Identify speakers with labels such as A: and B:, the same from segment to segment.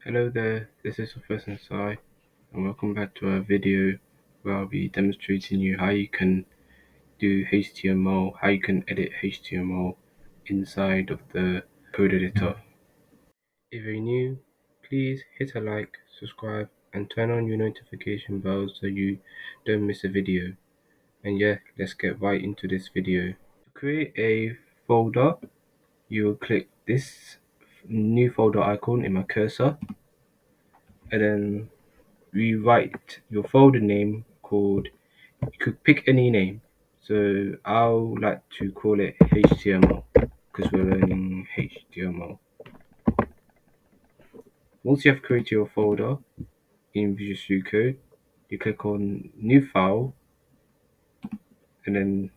A: Hello there, this is Professor Sai, and welcome back to our video where I'll be demonstrating you how you can do HTML, how you can edit HTML inside of the code editor. If you're new, please hit a like, subscribe, and turn on your notification bell so you don't miss a video. And yeah, let's get right into this video. To create a folder, you will click this new folder icon in my cursor, and then rewrite your folder name called, you could pick any name. So I'll like to call it HTML because we're learning HTML. Once you have created your folder in Visual Studio Code, you click on new file and then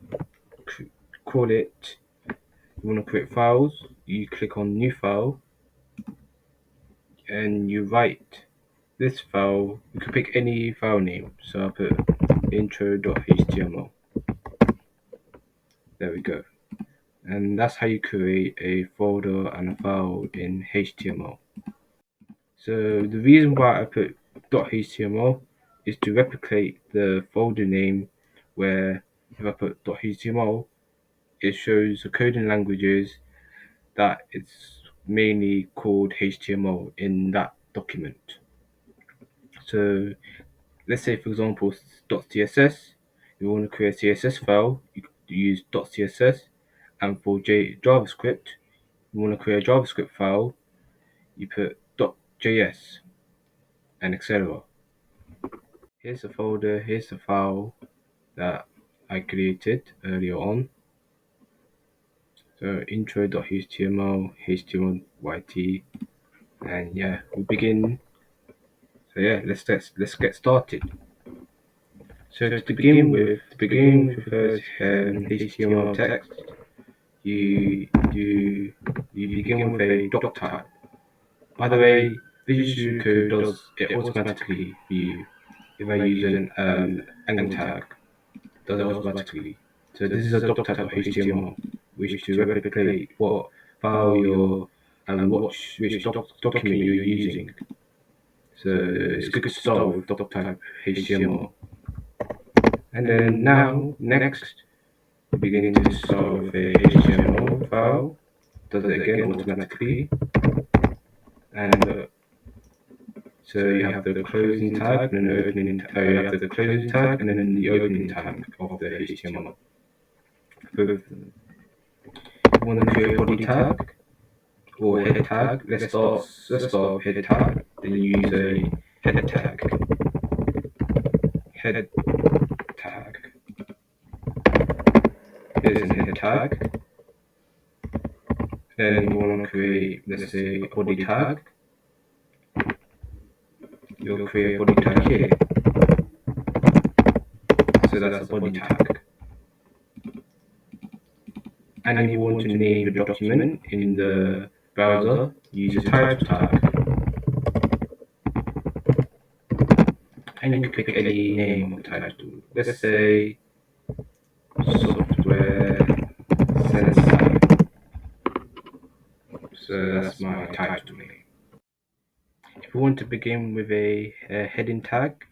A: call it, you want to create files, you click on new file and you write this file. You can pick any file name, so I'll put intro.html. There we go. And that's how you create a folder and a file in HTML. So the reason why I put .html is to replicate the folder name, where if I put .html, it shows the coding languages that it's mainly called HTML in that document. So let's say, for example, .css, you want to create a CSS file, you use .css, and for JavaScript, you want to create a JavaScript file, you put .js and etc. Here's the folder, here's the file that I created earlier on. So intro.html, html.yt, and yeah, we begin. So yeah, let's get started. So to begin with the first HTML text, you do you begin with a doc type. By the way, Visual Studio Code does it automatically for you. If I use an angle tag, it does it automatically. So this is a doc type of HTML, which to replicate what file you're and which document you're using. So it's good to start with doc type HTML. And then now, next, we begin to start with a HTML file. Does it again automatically. And so you have the closing tag and then the opening. You have the closing tag and then the opening tag of the HTML. Both of them. If you want to create a body tag or head tag, let's start with head tag. Then you use a head tag. Head tag. Here's a head tag. Then you want to create, let's say, a body tag. You'll create a body tag here. So that's a body tag. And if you want to name the document in the browser, use a title tag. And you can pick any name of the title. Let's say software sensor. So that's my title name. If you want to begin with a heading tag,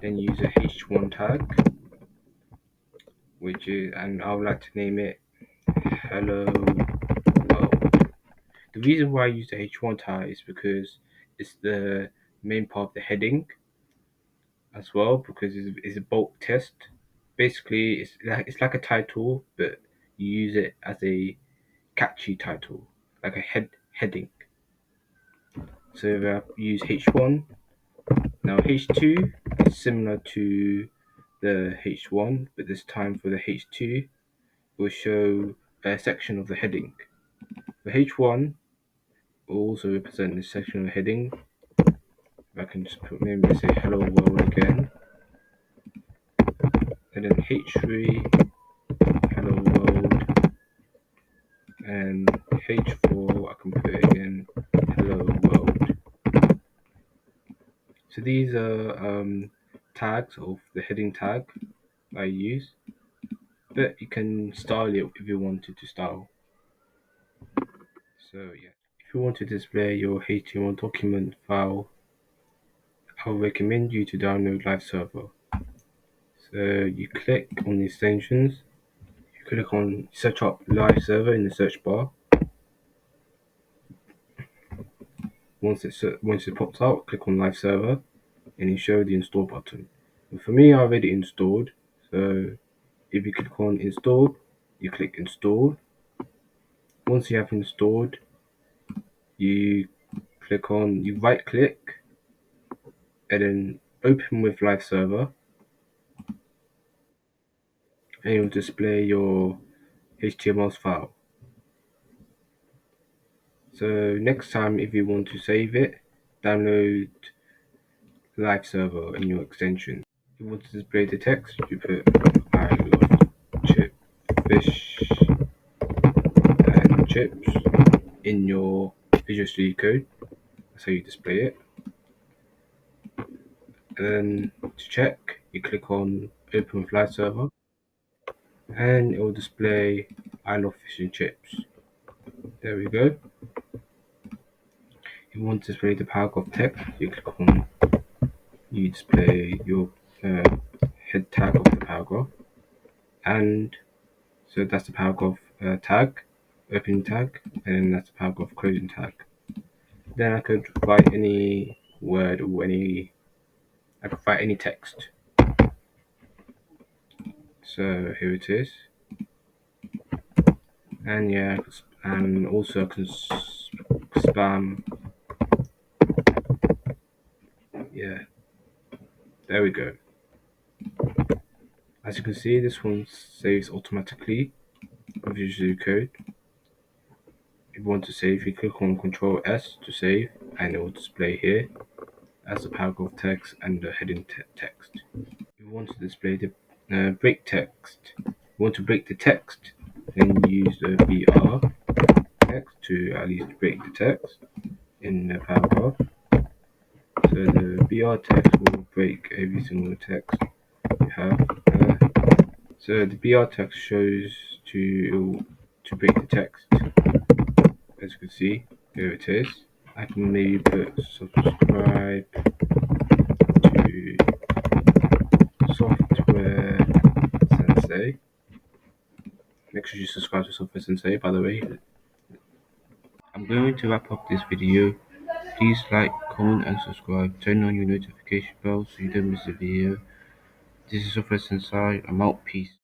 A: then use a h1 tag, which is, and I would like to name it hello world. The reason why I use the h1 tag is because it's the main part of the heading as well, because it's a bulk test. Basically, it's like a title, but you use it as a catchy title, like a heading. So I use H1. Now H2 is similar to the H1, but this time for the H2 will show a section of the heading. The H1 will also represent this section of the heading. If I can just put, maybe say hello world again, and then H3 hello world, and H4 I can put again hello world. So these are tags of the heading tag I use, but you can style it if you wanted to style. So yeah, If you want to display your HTML document file, I would recommend you to download Live Server. So you click on the extensions, you click on search up Live Server in the search bar. Once it pops out, click on Live Server and you show the install button. And for me, I already installed, so if you click on install, you click install. Once you have installed, you you right click and then open with Live Server, and it will display your HTML file. So next time, if you want to save it, download Live Server in your extension. If you want to display the text, you put I love chip fish and chips in your Visual Studio Code. That's how you display it. And then to check, you click on Open with Live Server, and it will display I love fish and chips. There we go. If you want to display the paragraph text, you display your uh, head tag of the paragraph, and so that's the paragraph tag, opening tag, and that's the paragraph closing tag. Then I could write any word or I could write any text. So here it is, and yeah, and also I can spam. Yeah, there we go. As you can see, this one saves automatically with Visual Code. If you want to save, you click on Control S to save, and it will display here as the paragraph text and the heading text. If you want to display the break text, you want to break the text, then use the BR text to at least break the text in the paragraph. So the BR text will break every single text you have. So the BR text shows to break the text. As you can see, here it is. I can maybe put subscribe to Software Sensei. Make sure you subscribe to Software Sensei, by the way. I'm going to wrap up this video. Please like, comment and subscribe. Turn on your notification bell so you don't miss a video. This is Software Sensei. I'm out. Peace.